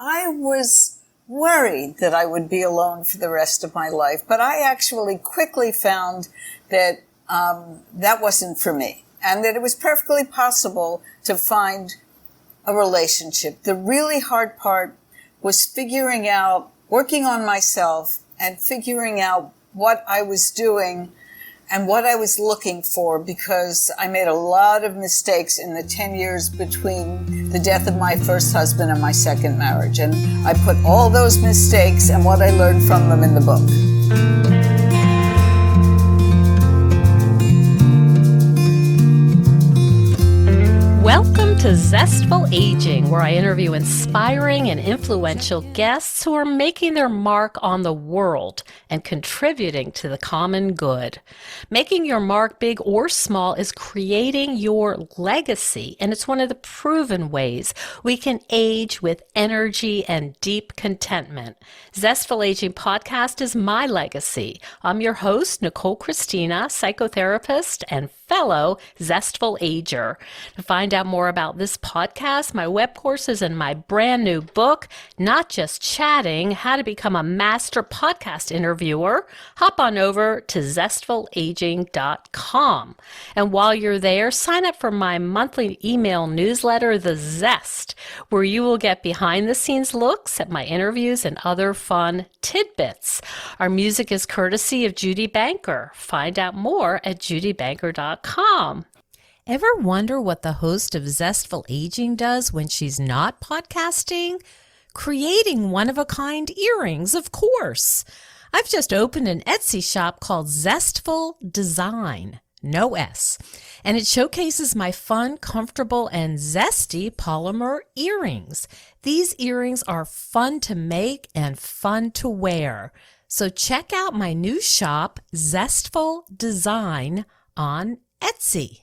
I was worried that I would be alone for the rest of my life, but I actually quickly found that that wasn't for me, and that it was perfectly possible to find a relationship. The really hard part was working on myself and figuring out what I was doing and what I was looking for, because I made a lot of mistakes in the 10 years between the death of my first husband and my second marriage. And I put all those mistakes and what I learned from them in the book. Welcome to Zestful Aging, where I interview inspiring and influential guests who are making their mark on the world and contributing to the common good. Making your mark, big or small, is creating your legacy, and it's one of the proven ways we can age with energy and deep contentment. Zestful Aging podcast is my legacy. I'm your host, Nicole Christina, psychotherapist and fellow Zestful Ager. To find out more about this podcast, my web courses, and my brand new book, Not Just Chatting, How to Become a Master Podcast Interviewer, hop on over to zestfulaging.com. And while you're there, sign up for my monthly email newsletter, The Zest, where you will get behind-the-scenes looks at my interviews and other fun tidbits. Our music is courtesy of Judy Banker. Find out more at judybanker.com. Ever wonder what the host of Zestful Aging does when she's not podcasting? Creating one-of-a-kind earrings, of course. I've just opened an Etsy shop called Zestful Design, no S, and it showcases my fun, comfortable, and zesty polymer earrings. These earrings are fun to make and fun to wear. So check out my new shop, Zestful Design, on Etsy.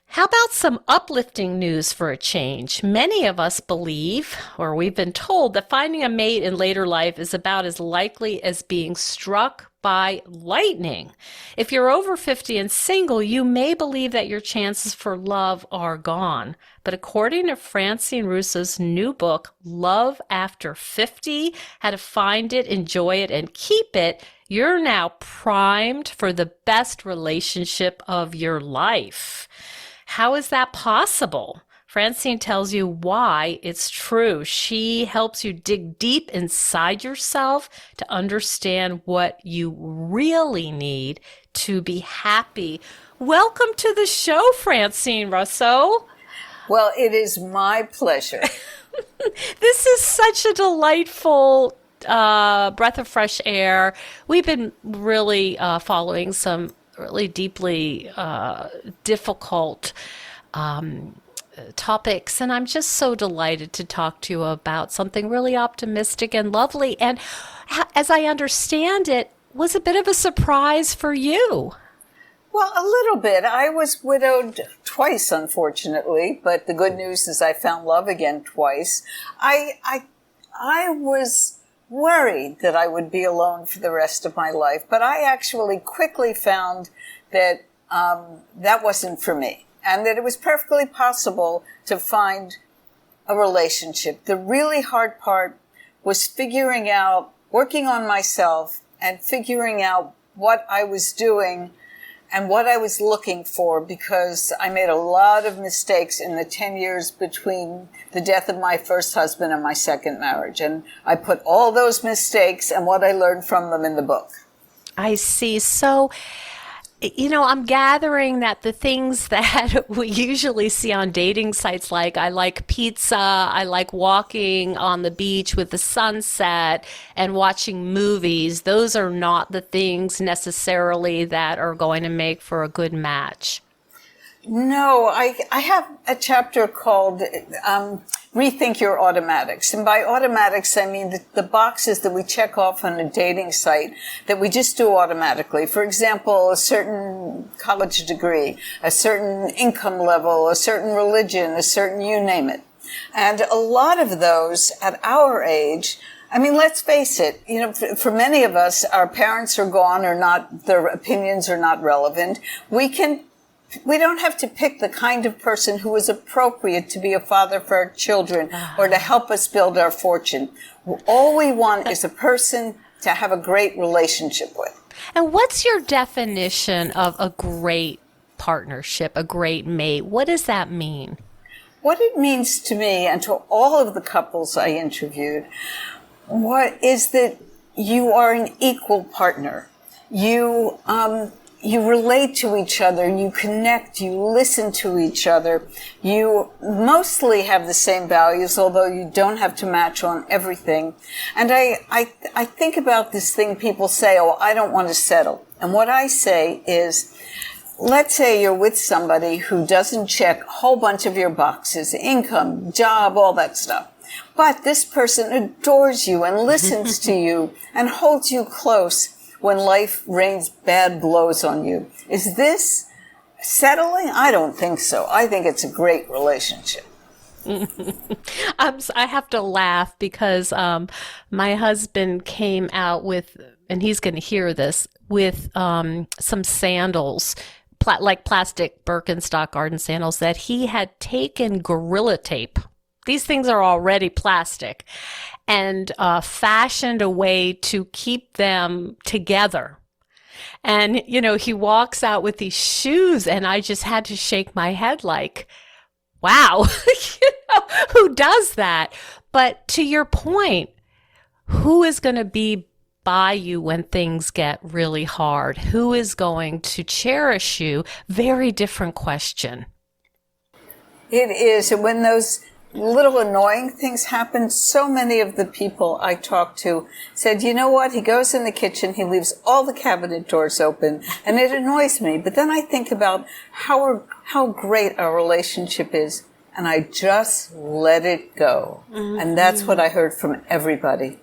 How about some uplifting news for a change? Many of us believe, or we've been told, that finding a mate in later life is about as likely as being struck by lightning. If you're over 50 and single, you may believe that your chances for love are gone. But according to Francine Russo's new book, Love After 50, How to Find It, Enjoy It, and Keep It, you're now primed for the best relationship of your life. How is that possible? Francine tells you why it's true. She helps you dig deep inside yourself to understand what you really need to be happy. Welcome to the show, Francine Russo. Well, it is my pleasure. This is such a delightful breath of fresh air. We've been really following some really deeply difficult topics, and I'm just so delighted to talk to you about something really optimistic and lovely, and as I understand it, was a bit of a surprise for you. Well, a little bit. I was widowed twice, unfortunately, but the good news is I found love again twice. I was worried that I would be alone for the rest of my life, but I actually quickly found that that wasn't for me, and that it was perfectly possible to find a relationship. The really hard part was working on myself and figuring out what I was doing and what I was looking for, because I made a lot of mistakes in the 10 years between the death of my first husband and my second marriage. And I put all those mistakes and what I learned from them in the book. I see. So, I'm gathering that the things that we usually see on dating sites, like I like pizza, I like walking on the beach with the sunset and watching movies, those are not the things necessarily that are going to make for a good match. No, I have a chapter called Rethink Your Automatics. And by automatics, I mean the boxes that we check off on a dating site that we just do automatically. For example, a certain college degree, a certain income level, a certain religion, a certain you name it. And a lot of those at our age, I mean, let's face it, for many of us, our parents are gone or not, their opinions are not relevant. We can pick the kind of person who is appropriate to be a father for our children or to help us build our fortune. All we want is a person to have a great relationship with. And what's your definition of a great partnership, a great mate? What does that mean? What it means to me and to all of the couples I interviewed, what is that you are an equal partner. You relate to each other, you connect, you listen to each other. You mostly have the same values, although you don't have to match on everything. And I think about this thing people say, oh, I don't want to settle. And what I say is, let's say you're with somebody who doesn't check a whole bunch of your boxes, income, job, all that stuff. But this person adores you and listens to you and holds you close when life rains bad blows on you. Is this settling? I don't think so. I think it's a great relationship. I have to laugh because my husband came out with, and he's going to hear this, with some sandals, like plastic Birkenstock garden sandals that he had taken Gorilla Tape. These things are already plastic, and fashioned a way to keep them together. And, you know, he walks out with these shoes, and I just had to shake my head like, wow, you know, who does that? But to your point, who is going to be by you when things get really hard? Who is going to cherish you? Very different question. It is. And when those little annoying things happen, so many of the people I talked to said, you know what, he goes in the kitchen, he leaves all the cabinet doors open, and it annoys me. But then I think about how great our relationship is, and I just let it go. Mm-hmm. And that's what I heard from everybody.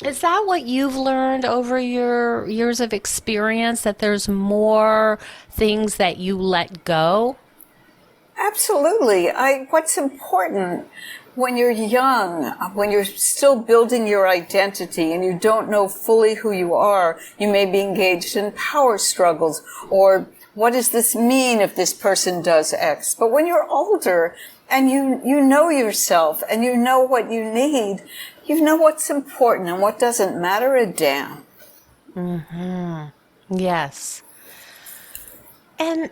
Is that what you've learned over your years of experience, that there's more things that you let go? Absolutely. What's important when you're young, when you're still building your identity and you don't know fully who you are, you may be engaged in power struggles, or what does this mean if this person does X? But when you're older and you know yourself and you know what you need, you know what's important and what doesn't matter a damn. Mm-hmm. Yes. And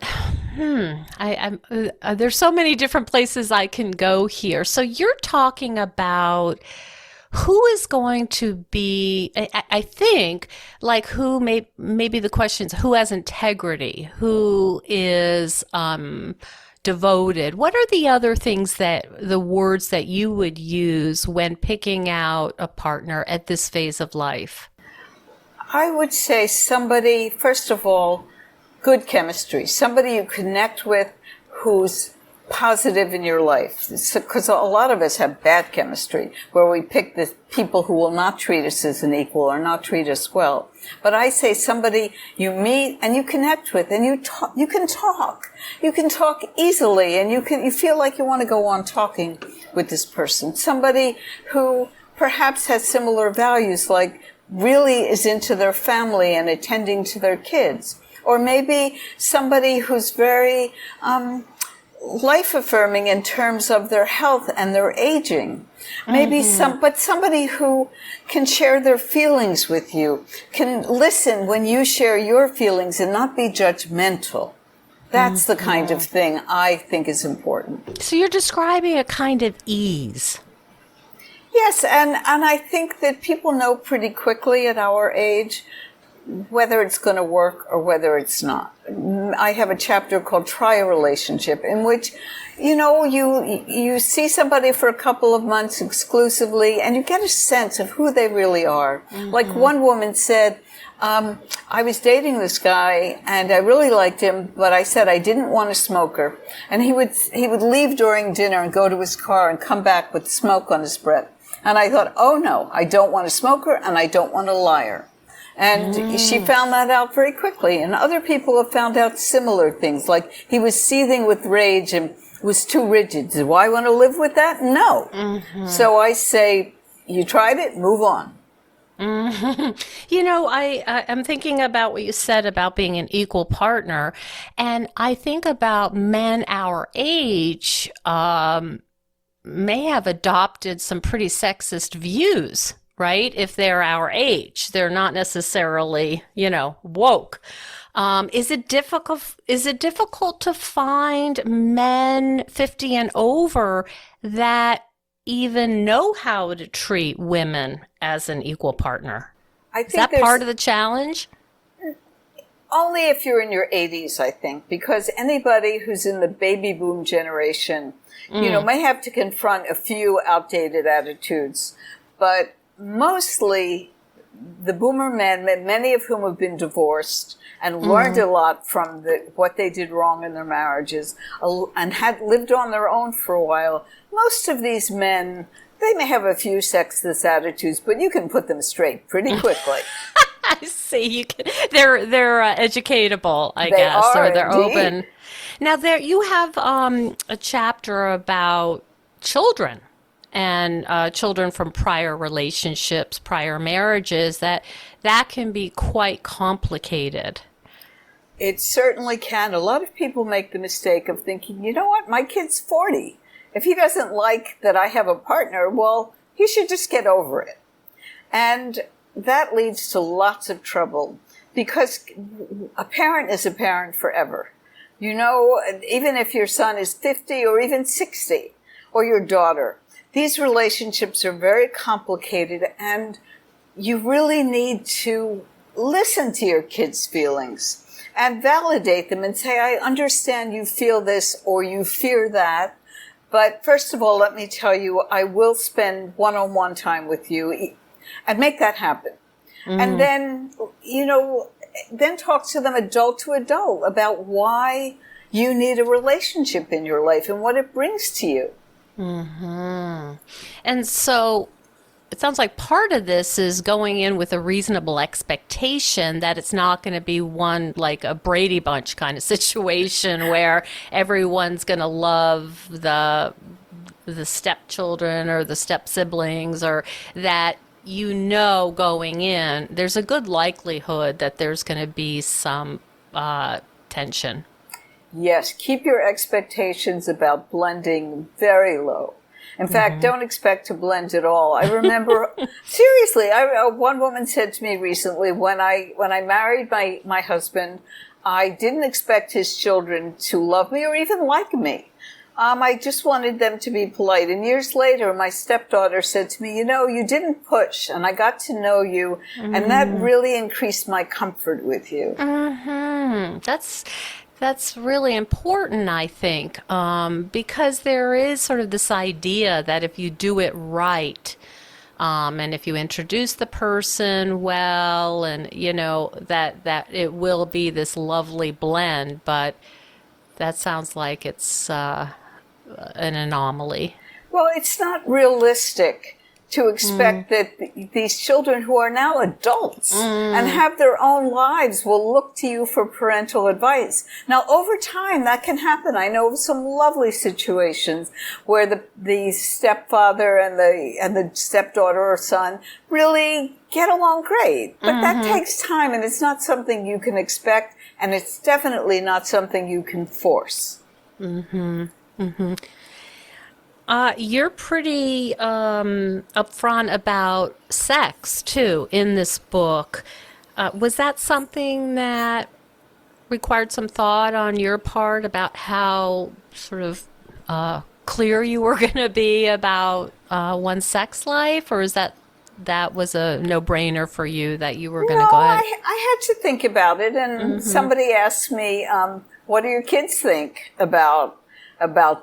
there's so many different places I can go here. So you're talking about who is going to be, I think, like who maybe the questions, who has integrity, who is devoted. What are the other things the words that you would use when picking out a partner at this phase of life? I would say somebody, first of all, good chemistry, somebody you connect with who's positive in your life. Because a lot of us have bad chemistry, where we pick the people who will not treat us as an equal or not treat us well. But I say somebody you meet and you connect with, and you can talk. You can talk easily, and you feel like you want to go on talking with this person. Somebody who perhaps has similar values, like really is into their family and attending to their kids. Or maybe somebody who's very life-affirming in terms of their health and their aging. Maybe somebody who can share their feelings with you, can listen when you share your feelings and not be judgmental. That's the kind of thing I think is important. So you're describing a kind of ease. Yes, and I think that people know pretty quickly at our age whether it's going to work or whether it's not. I have a chapter called Try a Relationship, in which, you know, you see somebody for a couple of months exclusively and you get a sense of who they really are. Mm-hmm. Like one woman said, I was dating this guy and I really liked him, but I said I didn't want a smoker. And he would leave during dinner and go to his car and come back with smoke on his breath. And I thought, oh no, I don't want a smoker and I don't want a liar. And she found that out very quickly. And other people have found out similar things, like he was seething with rage and was too rigid. Do I want to live with that? No. Mm-hmm. So I say, you tried it, move on. You know, I'm thinking about what you said about being an equal partner, and I think about men our age may have adopted some pretty sexist views, right? If they're our age, they're not necessarily, woke. Is it difficult? Is it difficult to find men 50 and over that even know how to treat women as an equal partner? I Is think that part there's of the challenge? only if you're in your 80s, I think, because anybody who's in the baby boom generation, may have to confront a few outdated attitudes. But mostly the boomer men, many of whom have been divorced and learned a lot from what they did wrong in their marriages and had lived on their own for a while, most of these men, they may have a few sexist attitudes, but you can put them straight pretty quickly. I see. They're educatable, I They guess, are or they're indeed. open. Now, there you have a chapter about children and children from prior relationships, prior marriages. That can be quite complicated. It certainly can. A lot of people make the mistake of thinking, you know what, my kid's 40. If he doesn't like that I have a partner, well, he should just get over it. And that leads to lots of trouble because a parent is a parent forever. Even if your son is 50 or even 60 or your daughter, these relationships are very complicated and you really need to listen to your kids' feelings and validate them and say, I understand you feel this or you fear that. But first of all, let me tell you, I will spend one-on-one time with you and make that happen. And then, then talk to them adult to adult about why you need a relationship in your life and what it brings to you. And so it sounds like part of this is going in with a reasonable expectation that it's not going to be one like a Brady Bunch kind of situation where everyone's going to love the stepchildren or the step siblings, or that going in, there's a good likelihood that there's going to be some tension. Yes, keep your expectations about blending very low. In fact, don't expect to blend at all. I remember, seriously, one woman said to me recently, when I married my husband, I didn't expect his children to love me or even like me. I just wanted them to be polite. And years later, my stepdaughter said to me, you didn't push, and I got to know you, and that really increased my comfort with you. That's really important, I think, because there is sort of this idea that if you do it right, and if you introduce the person well, and that it will be this lovely blend, but that sounds like it's an anomaly. Well, it's not realistic to expect that these children who are now adults and have their own lives will look to you for parental advice. Now, over time, that can happen. I know of some lovely situations where the stepfather and the stepdaughter or son really get along great. But that takes time, and it's not something you can expect, and it's definitely not something you can force. You're pretty upfront about sex, too, in this book. Was that something that required some thought on your part about how sort of clear you were going to be about one's sex life? Or is that was a no-brainer for you that you were going to go ahead? I had to think about it, and somebody asked me, what do your kids think about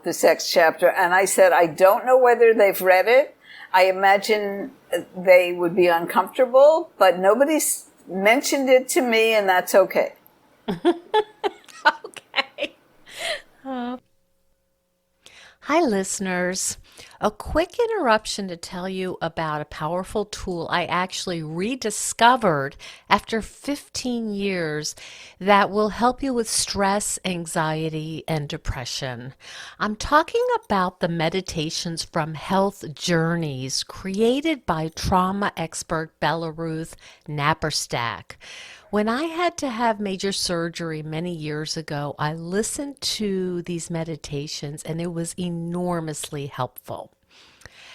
the sex chapter? And I said, I don't know whether they've read it. I imagine they would be uncomfortable, but nobody's mentioned it to me, and that's okay. Okay. Hi, listeners. A quick interruption to tell you about a powerful tool I actually rediscovered after 15 years that will help you with stress, anxiety, and depression. I'm talking about the meditations from Health Journeys created by trauma expert Belaruth Naparstak. When I had to have major surgery many years ago, I listened to these meditations and it was enormously helpful.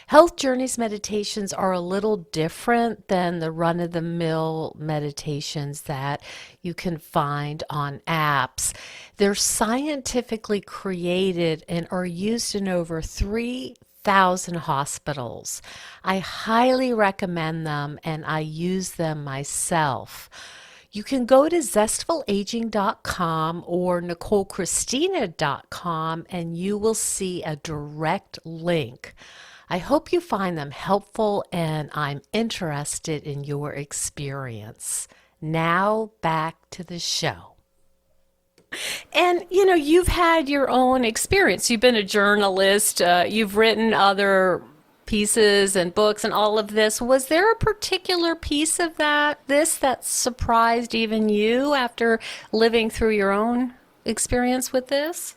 Health Journeys meditations are a little different than the run of the mill meditations that you can find on apps. They're scientifically created and are used in over 3,000 hospitals. I highly recommend them and I use them myself. You can go to zestfulaging.com or nicolechristina.com and you will see a direct link. I hope you find them helpful and I'm interested in your experience. Now back to the show. And you've had your own experience. You've been a journalist, you've written other pieces and books and all of this. Was there a particular piece of this that surprised even you after living through your own experience with this?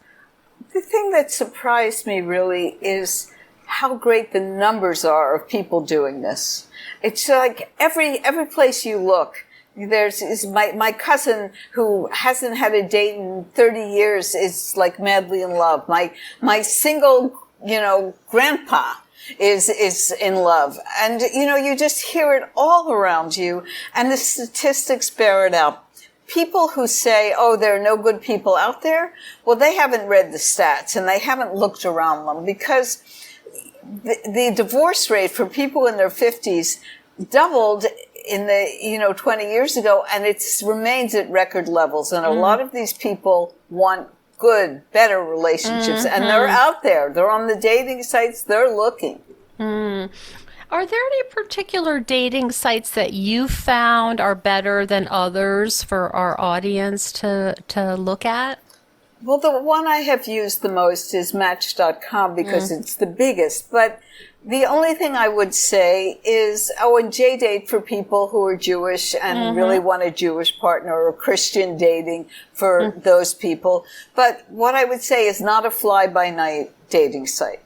The thing that surprised me really is how great the numbers are of people doing this. It's like every place you look, is my cousin who hasn't had a date in 30 years is like madly in love. My single, grandpa is in love. And, you just hear it all around you, and the statistics bear it out. People who say, oh, there are no good people out there, well, they haven't read the stats and they haven't looked around them, because the divorce rate for people in their 50s doubled in the 20 years ago, and it remains at record levels. And a lot of these people want good, better relationships, and they're out there. They're on the dating sites. They're looking. Are there any particular dating sites that you found are better than others for our audience to look at? Well, the one I have used the most is Match.com because it's the biggest. But the only thing I would say is, and JDate for people who are Jewish and really want a Jewish partner, or Christian dating for those people. But what I would say is not a fly-by-night dating site.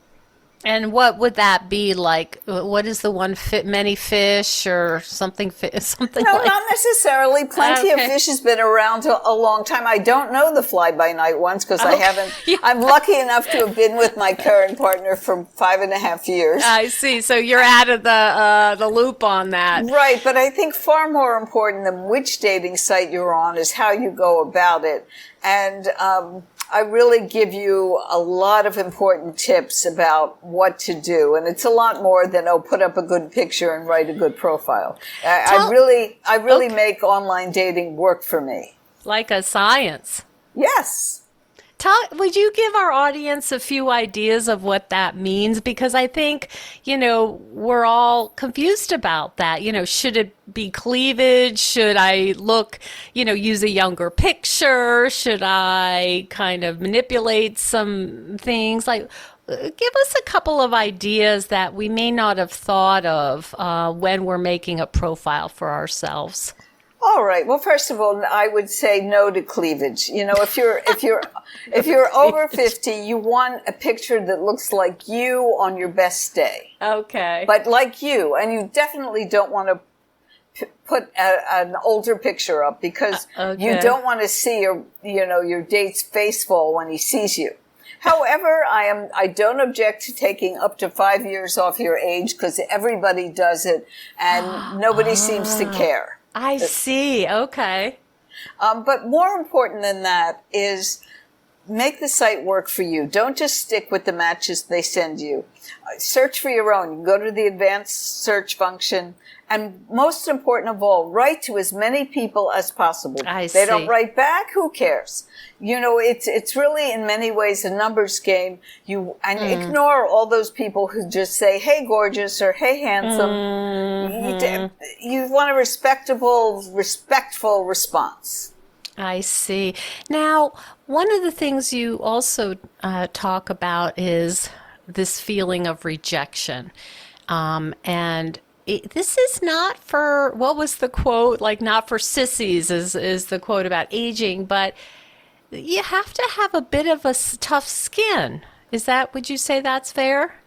And what would that be like? What is the one, many fish or something? Something No, like not necessarily. Plenty of Fish has been around a long time. I don't know the fly-by-night ones because I haven't. I'm lucky enough to have been with my current partner for 5.5 years. I see. So you're out of the loop on that. Right, but I think far more important than which dating site you're on is how you go about it. And I really give you a lot of important tips about what to do. And it's a lot more than, put up a good picture and write a good profile. I really make online dating work for me. Like a science. Yes. Would you give our audience a few ideas of what that means? Because I think, we're all confused about that. Should it be cleavage? Should I use a younger picture? Should I kind of manipulate some things? Like, give us a couple of ideas that we may not have thought of when we're making a profile for ourselves. All right. Well, first of all, I would say no to cleavage. If you're over 50, you want a picture that looks like you on your best day. Okay. But like you, and you definitely don't want to put an older picture up because you don't want to see your date's face fall when he sees you. However, I don't object to taking up to 5 years off your age because everybody does it and nobody seems to care. I see. Okay. But more important than that is make the site work for you. Don't just stick with the matches they send you. Search for your own. You can go to the advanced search function. And most important of all, write to as many people as possible. They don't write back, who cares? It's really in many ways a numbers game. Ignore all those people who just say, hey, gorgeous, or hey, handsome. You want a respectful response. I see. Now, one of the things you also talk about is this feeling of rejection. And this is not for, what was the quote? Like, not for sissies is the quote about aging, but you have to have a bit of a tough skin. Would you say that's fair?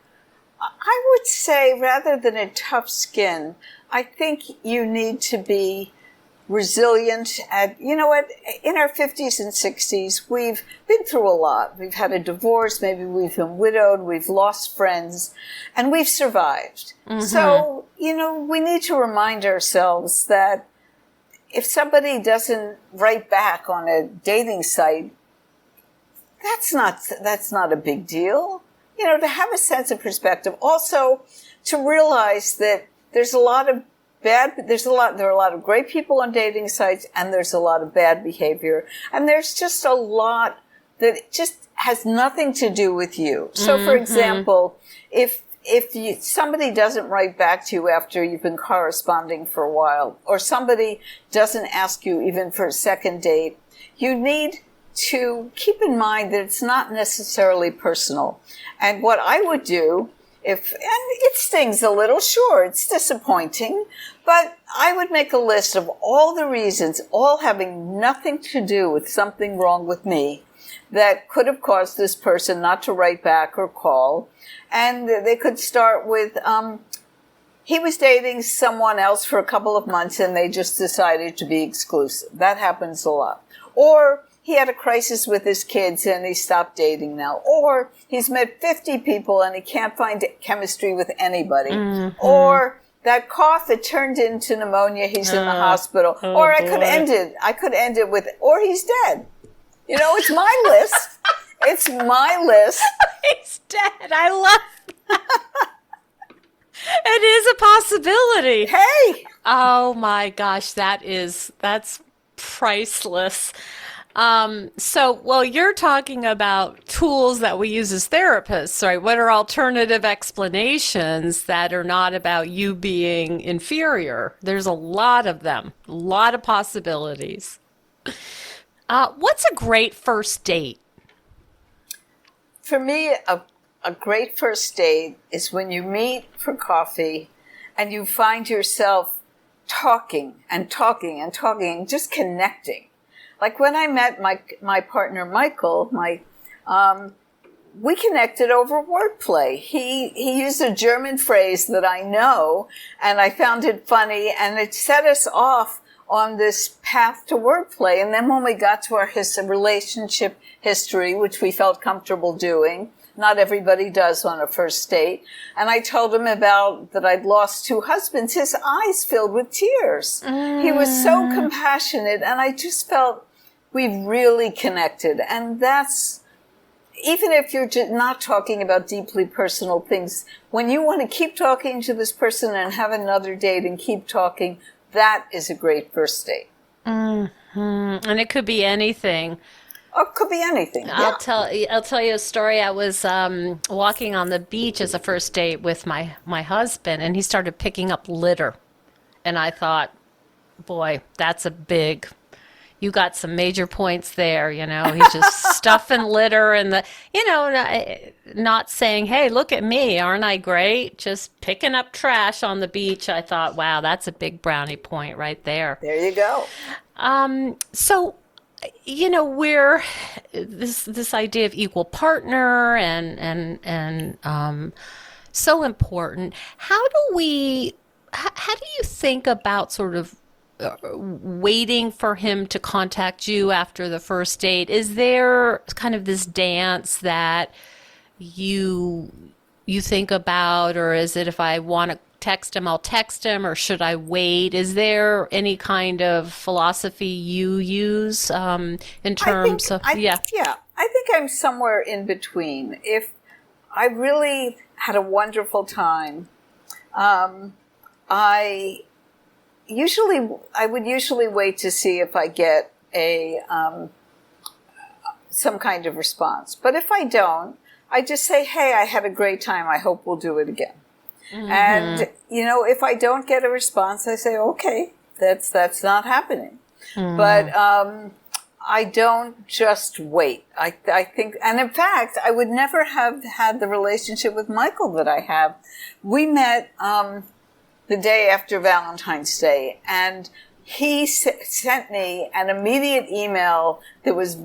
I would say rather than a tough skin, I think you need to be resilient. You know what, in our 50s and 60s, we've been through a lot. We've had a divorce, maybe we've been widowed, we've lost friends, and we've survived. Mm-hmm. So, we need to remind ourselves that if somebody doesn't write back on a dating site, that's not a big deal. To have a sense of perspective. Also, to realize that there are a lot of great people on dating sites, and there's a lot of bad behavior. And there's just a lot that just has nothing to do with you. So, for example, if somebody doesn't write back to you after you've been corresponding for a while, or somebody doesn't ask you even for a second date, you need to keep in mind that it's not necessarily personal. And what I would do, and it stings a little, sure, it's disappointing, but I would make a list of all the reasons, all having nothing to do with something wrong with me, that could have caused this person not to write back or call. And they could start with, he was dating someone else for a couple of months and they just decided to be exclusive. That happens a lot. Or he had a crisis with his kids and he stopped dating now. Or he's met 50 people and he can't find chemistry with anybody. Mm-hmm. Or that cough, it turned into pneumonia, he's in the hospital. Or I could end it with, or he's dead. It's my list. It's my list. He's dead. I love that. It is a possibility. Hey. Oh my gosh, that's priceless. You're talking about tools that we use as therapists, right? What are alternative explanations that are not about you being inferior? There's a lot of them, a lot of possibilities. What's a great first date? For me, a great first date is when you meet for coffee and you find yourself talking and talking and talking and just connecting. Like when I met my partner, Michael, we connected over wordplay. He used a German phrase that I know, and I found it funny, and it set us off on this path to wordplay. And then when we got to our relationship history, which we felt comfortable doing, not everybody does on a first date, and I told him about that I'd lost 2 husbands, his eyes filled with tears. He was so compassionate, and I just felt we really connected. And that's, even if you're not talking about deeply personal things, when you want to keep talking to this person and have another date and keep talking, that is a great first date. Mm-hmm. And it could be anything. Oh, it could be anything. I'll tell you a story. I was walking on the beach as a first date with my husband, and he started picking up litter. And I thought, boy, that's you got some major points there, He's just stuffing litter and not saying, hey, look at me, aren't I great? Just picking up trash on the beach. I thought, wow, that's a big brownie point right there. There you go. We're this idea of equal partner and so important. How do you think about sort of waiting for him to contact you after the first date? Is there kind of this dance that you think about, or is it if I want to text him, I'll text him, or should I wait? Is there any kind of philosophy you use in terms of? Yeah, I think I'm somewhere in between. If I really had a wonderful time, I would usually wait to see if I get some kind of response. But if I don't, I just say, hey, I had a great time. I hope we'll do it again. Mm-hmm. And, if I don't get a response, I say, okay, that's not happening. Mm-hmm. But I don't just wait. I think, and in fact, I would never have had the relationship with Michael that I have. We met the day after Valentine's Day, and he sent me an immediate email that was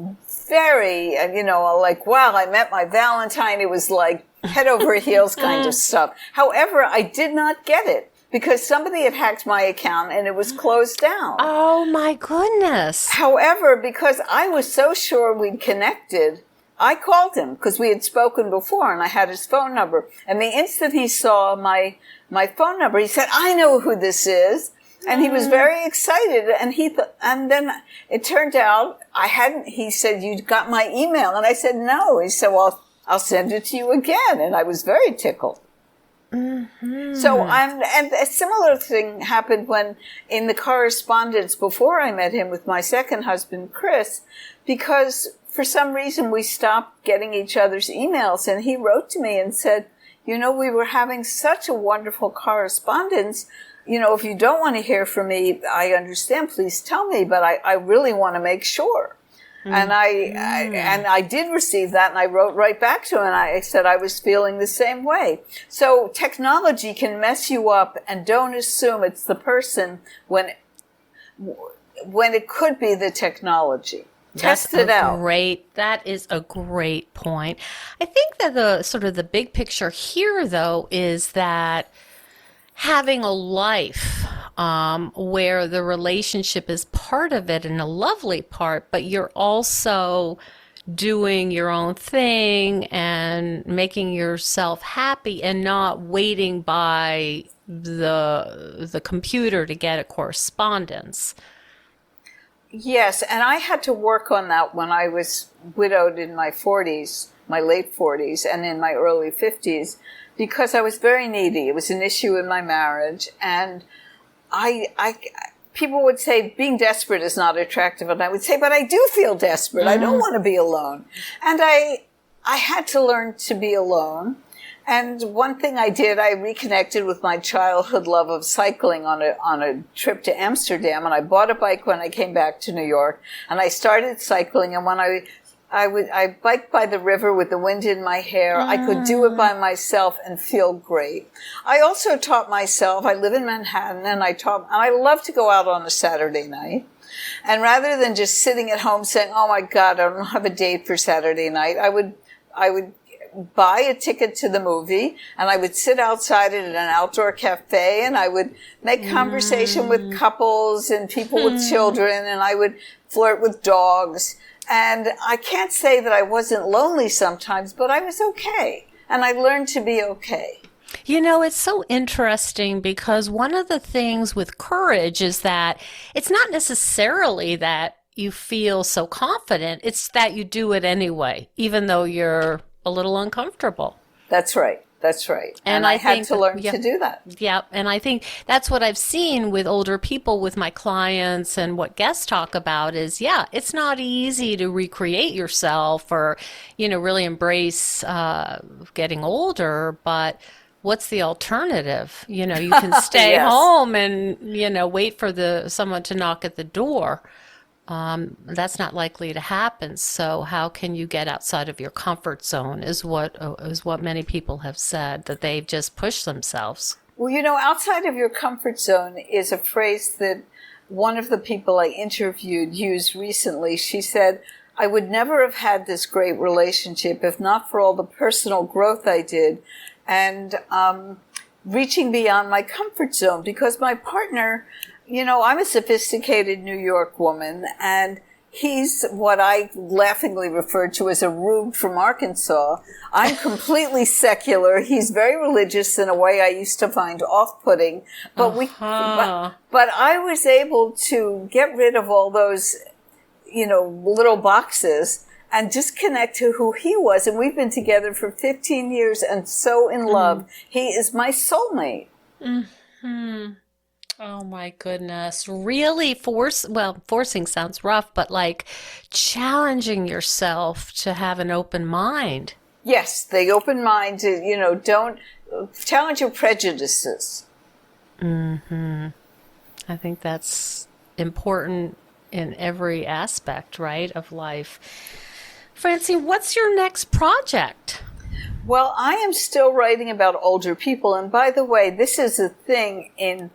very, like, wow, I met my Valentine. It was like head over heels kind of stuff. However, I did not get it because somebody had hacked my account and it was closed down. Oh, my goodness. However, because I was so sure we'd connected, I called him because we had spoken before and I had his phone number. And the instant he saw my phone number, he said, I know who this is. And he was very excited. And then it turned out he said, you got my email. And I said, no. He said, well, I'll send it to you again. And I was very tickled. Mm-hmm. So and a similar thing happened when in the correspondence before I met him with my second husband, Chris, because for some reason we stopped getting each other's emails. And he wrote to me and said, we were having such a wonderful correspondence. If you don't want to hear from me, I understand. Please tell me, but I really want to make sure. And I did receive that, and I wrote right back to him, and I said I was feeling the same way. So technology can mess you up, and don't assume it's the person when it could be the technology. Test it out. That is a great point. I think that the big picture here, though, is that having a life where the relationship is part of it and a lovely part, but you're also doing your own thing and making yourself happy and not waiting by the computer to get a correspondence. Yes, and I had to work on that when I was widowed in my 40s, my late 40s, and in my early 50s, because I was very needy. It was an issue in my marriage, and people would say being desperate is not attractive, and I would say, but I do feel desperate. I don't want to be alone. And I had to learn to be alone. And one thing I did, I reconnected with my childhood love of cycling on a trip to Amsterdam, and I bought a bike when I came back to New York, and I started cycling, and when I biked by the river with the wind in my hair. I could do it by myself and feel great. I also taught myself, I live in Manhattan, and I love to go out on a Saturday night. And rather than just sitting at home saying, oh my God, I don't have a date for Saturday night, I would buy a ticket to the movie, and I would sit outside at an outdoor cafe, and I would make conversation with couples and people with children, and I would flirt with dogs. And I can't say that I wasn't lonely sometimes, but I was okay. And I learned to be okay. It's so interesting because one of the things with courage is that it's not necessarily that you feel so confident. It's that you do it anyway, even though you're a little uncomfortable. That's right. That's right. And I had to learn to do that. Yeah. And I think that's what I've seen with older people, with my clients, and what guests talk about is, it's not easy to recreate yourself or, really embrace getting older, but what's the alternative? You can stay home and, wait for someone to knock at the door. That's not likely to happen. So how can you get outside of your comfort zone is what many people have said, that they've just pushed themselves. Well, outside of your comfort zone is a phrase that one of the people I interviewed used recently. She said, I would never have had this great relationship if not for all the personal growth I did and reaching beyond my comfort zone, because my partner, I'm a sophisticated New York woman, and he's what I laughingly refer to as a rube from Arkansas. I'm completely secular. He's very religious in a way I used to find off-putting. But but I was able to get rid of all those, little boxes and just connect to who he was. And we've been together for 15 years and so in love. He is my soulmate. Mm-hmm. Oh my goodness. Really forcing sounds rough, but like challenging yourself to have an open mind. Yes, the open mind, don't challenge your prejudices. Mm-hmm. I think that's important in every aspect, right, of life. Francine, what's your next project? Well, I am still writing about older people. And by the way, this is a thing in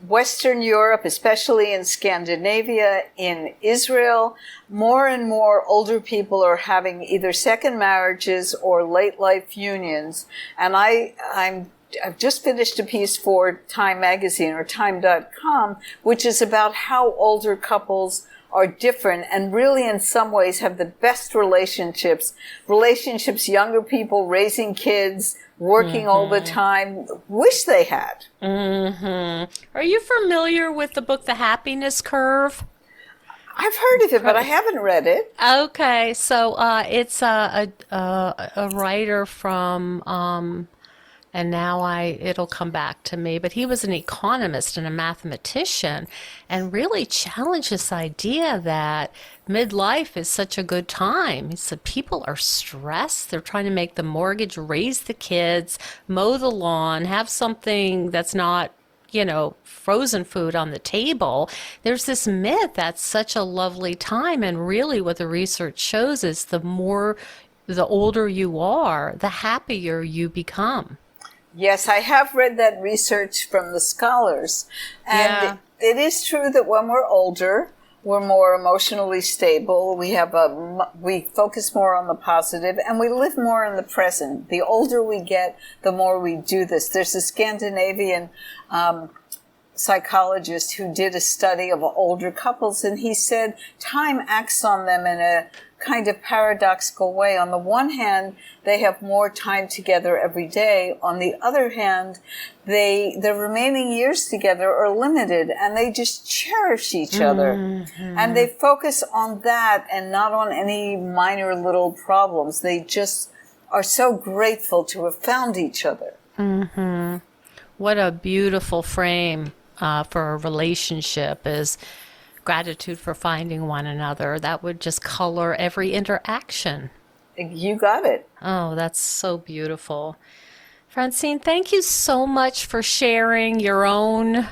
Western Europe, especially in Scandinavia, in Israel. More and more older people are having either second marriages or late life unions. And I've just finished a piece for Time Magazine or Time.com, which is about how older couples are different and really in some ways have the best relationships younger people raising kids, working all the time, wish they had. Are you familiar with the book The Happiness Curve? I've heard of it, but I haven't read it. Okay, so it's a writer from and now it'll come back to me, but he was an economist and a mathematician and really challenged this idea that midlife is such a good time. He said people are stressed. They're trying to make the mortgage, raise the kids, mow the lawn, have something that's not, frozen food on the table. There's this myth that's such a lovely time. And really what the research shows is the older you are, the happier you become. Yes, I have read that research from the scholars. And it is true that when we're older, we're more emotionally stable. We focus more on the positive, and we live more in the present. The older we get, the more we do this. There's a Scandinavian psychologist who did a study of older couples, and he said time acts on them in a kind of paradoxical way. On the one hand, they have more time together every day. On the other hand, their remaining years together are limited, and they just cherish each other. And they focus on that and not on any minor little problems. They just are so grateful to have found each other. What a beautiful frame for a relationship is gratitude for finding one another. That would just color every interaction. You got it. Oh, that's so beautiful. Francine, thank you so much for sharing your own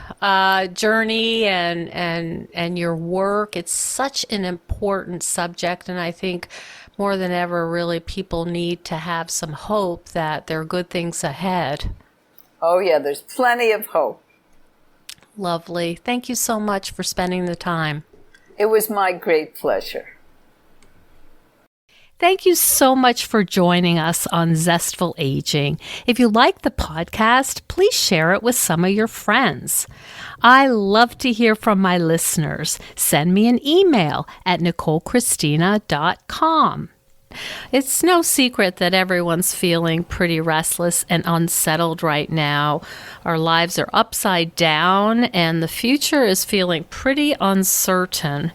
journey and your work. It's such an important subject, and I think more than ever, really, people need to have some hope that there are good things ahead. Oh, yeah, there's plenty of hope. Lovely. Thank you so much for spending the time. It was my great pleasure. Thank you so much for joining us on Zestful Aging. If you like the podcast, please share it with some of your friends. I love to hear from my listeners. Send me an email at NicoleChristina.com. It's no secret that everyone's feeling pretty restless and unsettled right now. Our lives are upside down and the future is feeling pretty uncertain.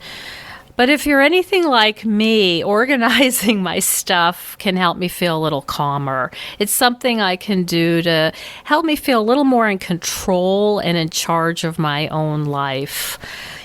But if you're anything like me, organizing my stuff can help me feel a little calmer. It's something I can do to help me feel a little more in control and in charge of my own life.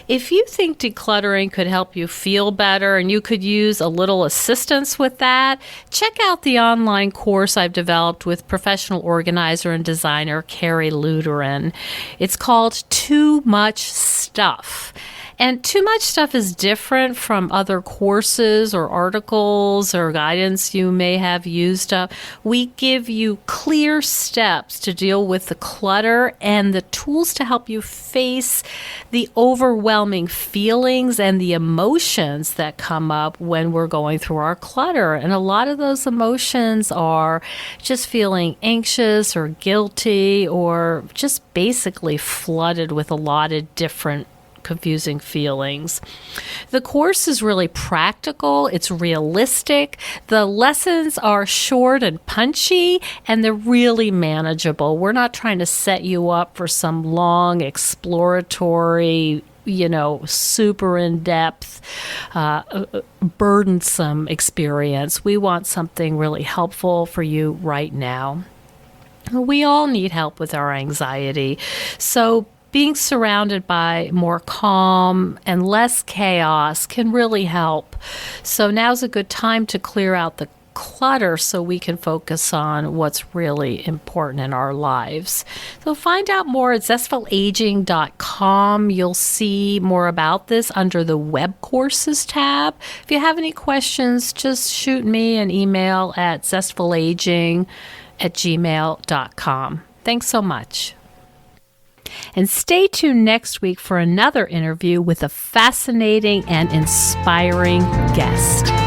If you think decluttering could help you feel better and you could use a little assistance with that, check out the online course I've developed with professional organizer and designer Carrie Luderin. It's called Too Much Stuff. And Too Much Stuff is different from other courses or articles or guidance you may have used up. We give you clear steps to deal with the clutter and the tools to help you face the overwhelming feelings and the emotions that come up when we're going through our clutter. And a lot of those emotions are just feeling anxious or guilty or just basically flooded with a lot of different confusing feelings. The course is really practical. It's realistic. The lessons are short and punchy, and they're really manageable. We're not trying to set you up for some long exploratory, super in-depth, burdensome experience. We want something really helpful for you right now. We all need help with our anxiety. So being surrounded by more calm and less chaos can really help. So now's a good time to clear out the clutter so we can focus on what's really important in our lives. So find out more at zestfulaging.com. You'll see more about this under the web courses tab. If you have any questions, just shoot me an email at zestfulaging@gmail.com. Thanks so much. And stay tuned next week for another interview with a fascinating and inspiring guest.